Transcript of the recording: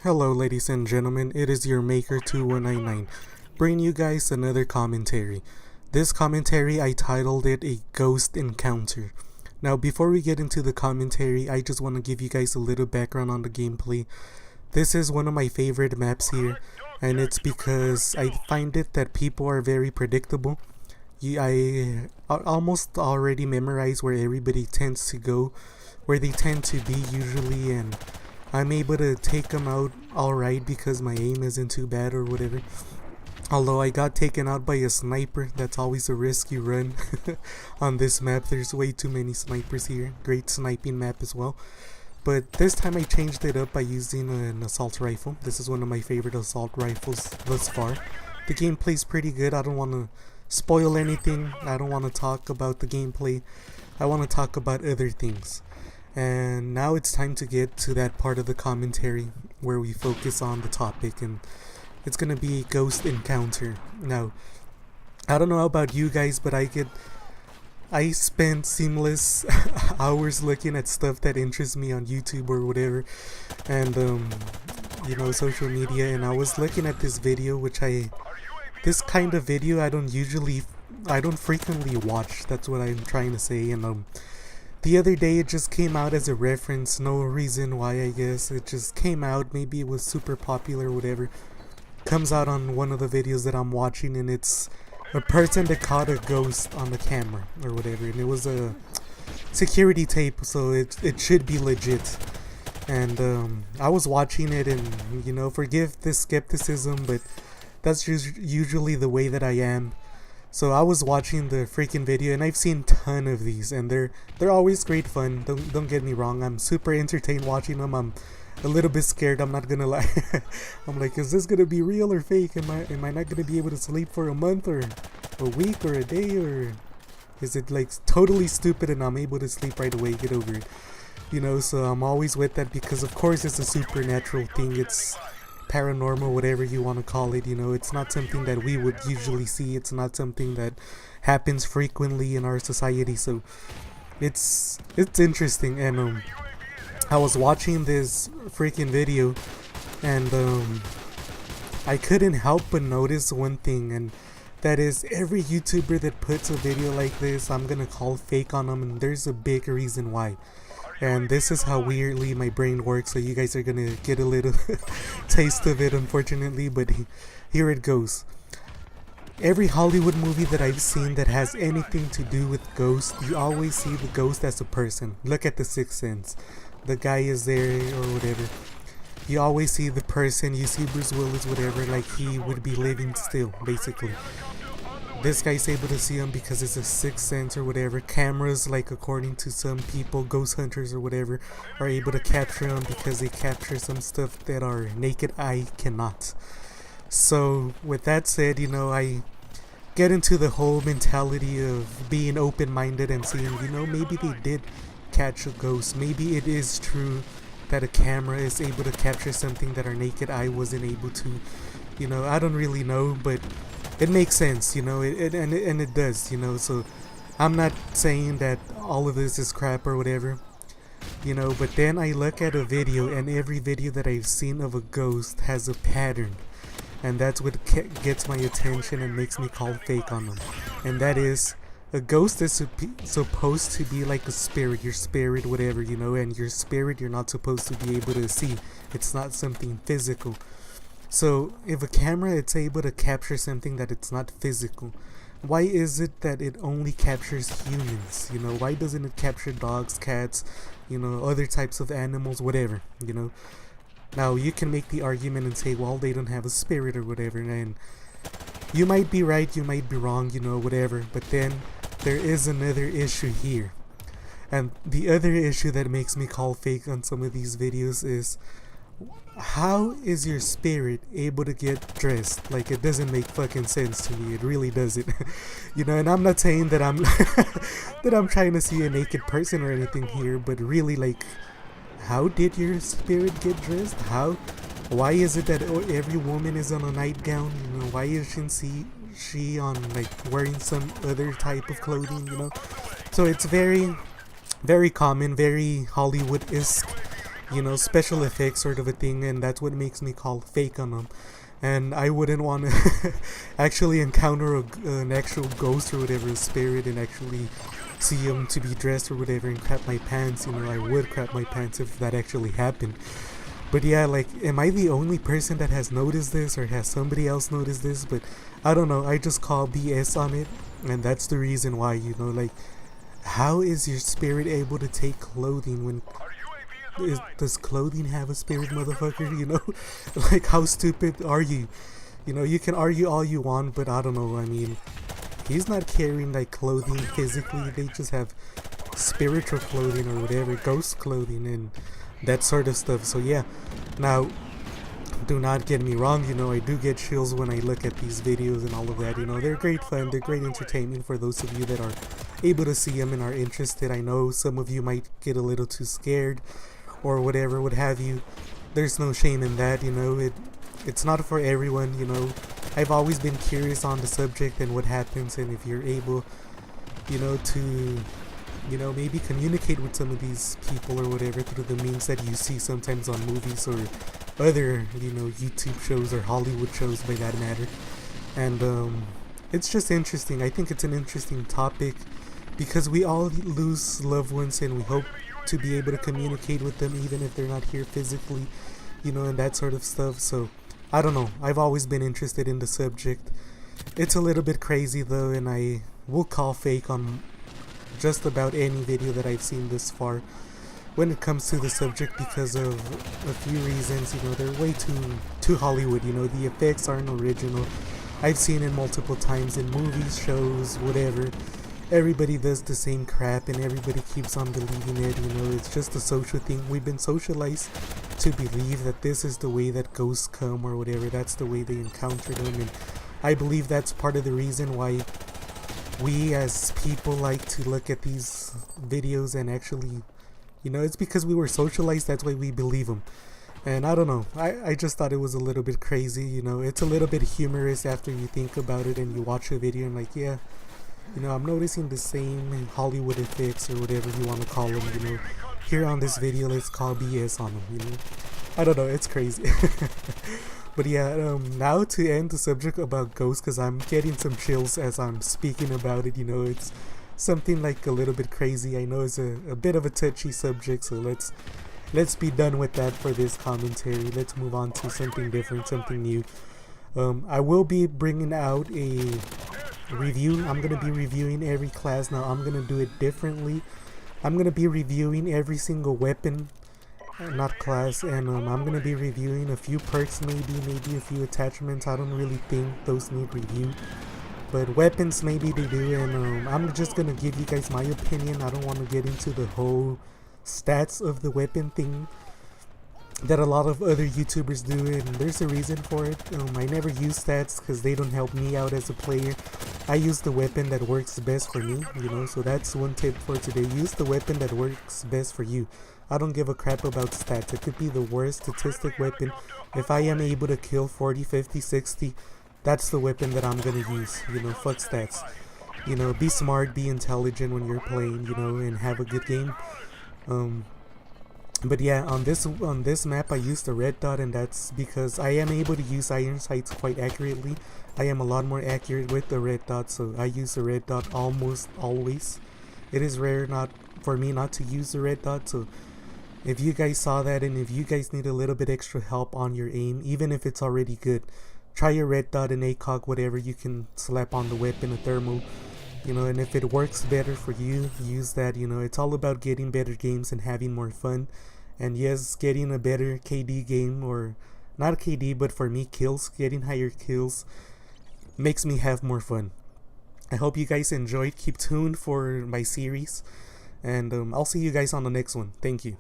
Hello ladies and gentlemen, it is your Maker2199, bringing you guys another commentary. This commentary I titled it A Ghost Encounter. Now before we get into the commentary, I just want to give you guys a little background on the gameplay. This is one of my favorite maps here, and it's because I find it that people are very predictable. I almost already memorize where everybody tends to go, where they tend to be usually, and I'm able to take them out alright because my aim isn't too bad or whatever. Although I got taken out by a sniper, that's always a risk you run on this map. There's way too many snipers here. Great sniping map as well. But this time I changed it up by using an assault rifle. This is one of my favorite assault rifles thus far. The gameplay's pretty good. I don't want to spoil anything. I don't want to talk about the gameplay. I want to talk about other things. And now it's time to get to that part of the commentary where we focus on the topic, and it's gonna be a ghost encounter. Now, I don't know about you guys, but I spend seamless hours looking at stuff that interests me on YouTube or whatever, and social media, and I was looking at this video this kind of video I don't frequently watch. That's what I'm trying to say. And the other day it just came out as a reference, no reason why, I guess. It just came out, maybe it was super popular or whatever. Comes out on one of the videos that I'm watching, and it's a person that caught a ghost on the camera or whatever, and it was a security tape, so it should be legit. And I was watching it, and forgive the skepticism, but that's usually the way that I am. So I was watching the freaking video, and I've seen ton of these, and they're always great fun. Don't get me wrong. I'm super entertained watching them. I'm a little bit scared, I'm not gonna lie. I'm like, is this gonna be real or fake? Am I not gonna be able to sleep for a month or a week or a day, or is it like totally stupid and I'm able to sleep right away? Get over it. So I'm always with that because of course it's a supernatural thing. It's paranormal, whatever you want to call it. It's not something that we would usually see. It's not something that happens frequently in our society, so it's interesting. And I was watching this freaking video, and I couldn't help but notice one thing, and that is every YouTuber that puts a video like this, I'm gonna call fake on them, and there's a big reason why. And this is how weirdly my brain works, so you guys are gonna get a little taste of it, unfortunately, but here it goes. Every Hollywood movie that I've seen that has anything to do with ghosts, you always see the ghost as a person. Look at The Sixth Sense. The guy is there or whatever. You always see the person. You see Bruce Willis, whatever, like he would be living still, basically. This guy's able to see him because it's a sixth sense or whatever. Cameras, like according to some people, ghost hunters or whatever, are able to capture him because they capture some stuff that our naked eye cannot. So with that said, I get into the whole mentality of being open-minded and seeing, maybe they did catch a ghost. Maybe it is true that a camera is able to capture something that our naked eye wasn't able to. I don't really know, but it makes sense, and it does, so I'm not saying that all of this is crap or whatever, but then I look at a video, and every video that I've seen of a ghost has a pattern, and that's what gets my attention and makes me call fake on them. And that is, a ghost is supposed to be like a spirit, your spirit, whatever, and your spirit you're not supposed to be able to see. It's not something physical. So if a camera it's able to capture something that it's not physical, why is it that it only captures humans? Why doesn't it capture dogs, cats, other types of animals, whatever, Now you can make the argument and say, well, they don't have a spirit or whatever, and you might be right, you might be wrong, whatever, but then there is another issue here. And the other issue that makes me call fake on some of these videos is, how is your spirit able to get dressed? Like, it doesn't make fucking sense to me. It really doesn't. And I'm not saying that I'm that I'm trying to see a naked person or anything here, but really, like, how did your spirit get dressed? Why is it that every woman is on a nightgown? Why isn't she on like wearing some other type of clothing? So it's very, very common, very Hollywood-esque. you know, special effects sort of a thing, and that's what makes me call fake on them. And I wouldn't want to actually encounter an actual ghost or whatever, a spirit, and actually see him to be dressed or whatever and crap my pants. You know, I would crap my pants if that actually happened. But yeah, like, am I the only person that has noticed this, or has somebody else noticed this? But I don't know, I just call BS on it, and that's the reason why, you know, like, how is your spirit able to take clothing when does clothing have a spirit, motherfucker? You know, like, how stupid are you? You know, you can argue all you want, but I don't know, I mean, he's not carrying like clothing physically, they just have spiritual clothing or whatever, ghost clothing and that sort of stuff. So yeah, now do not get me wrong, you know, I do get chills when I look at these videos and all of that. You know, they're great fun, they're great entertainment for those of you that are able to see them and are interested. I know some of you might get a little too scared or whatever, what have you. There's no shame in that, you know, it's not for everyone, you know. I've always been curious on the subject and what happens, and if you're able, you know, to, you know, maybe communicate with some of these people or whatever through the means that you see sometimes on movies or other, you know, YouTube shows or Hollywood shows by that matter. And it's just interesting. I think it's an interesting topic because we all lose loved ones and we hope to be able to communicate with them even if they're not here physically, you know, and that sort of stuff. So I don't know, I've always been interested in the subject. It's a little bit crazy though, and I will call fake on just about any video that I've seen this far when it comes to the subject because of a few reasons. You know, they're way too Hollywood. You know, the effects aren't original. I've seen it multiple times in movies, shows, whatever. Everybody does the same crap and everybody keeps on believing it. You know, it's just a social thing. We've been socialized to believe that this is the way that ghosts come or whatever. That's the way they encounter them, and I believe that's part of the reason why we as people like to look at these videos and actually, you know, it's because we were socialized. That's why we believe them. And I don't know, I just thought it was a little bit crazy. You know, it's a little bit humorous after you think about it and you watch a video and like, yeah, you know, I'm noticing the same Hollywood effects or whatever you want to call them, you know. Here on this video, let's call BS on them, you know. I don't know, it's crazy. But yeah, now to end the subject about ghosts, because I'm getting some chills as I'm speaking about it, you know. It's something like a little bit crazy. I know it's a bit of a touchy subject, so let's be done with that for this commentary. Let's move on to something different, something new. I will be bringing out a review. I'm gonna be reviewing every class now. I'm gonna do it differently. I'm gonna be reviewing every single weapon, not class, and I'm gonna be reviewing a few perks, maybe a few attachments. I don't really think those need review, but weapons maybe they do. And I'm just gonna give you guys my opinion. I don't want to get into the whole stats of the weapon thing that a lot of other YouTubers do, and there's a reason for it. I never use stats because they don't help me out as a player. I use the weapon that works best for me, you know, so that's one tip for today. Use the weapon that works best for you. I don't give a crap about stats. It could be the worst statistic weapon. If I am able to kill 40, 50, 60, that's the weapon that I'm gonna use, you know. Fuck stats. You know, be smart, be intelligent when you're playing, you know, and have a good game. But yeah, on this map I used the red dot, and that's because I am able to use iron sights quite accurately. I am a lot more accurate with the red dot, so I use the red dot almost always. It is rare for me not to use the red dot, so if you guys saw that and if you guys need a little bit extra help on your aim, even if it's already good, try your red dot and ACOG, whatever you can slap on the weapon, a thermal, you know, and if it works better for you, use that. You know, it's all about getting better games and having more fun. And yes, getting a better KD game, or not KD, but for me, kills, getting higher kills makes me have more fun. I hope you guys enjoyed. Keep tuned for my series, and I'll see you guys on the next one. Thank you.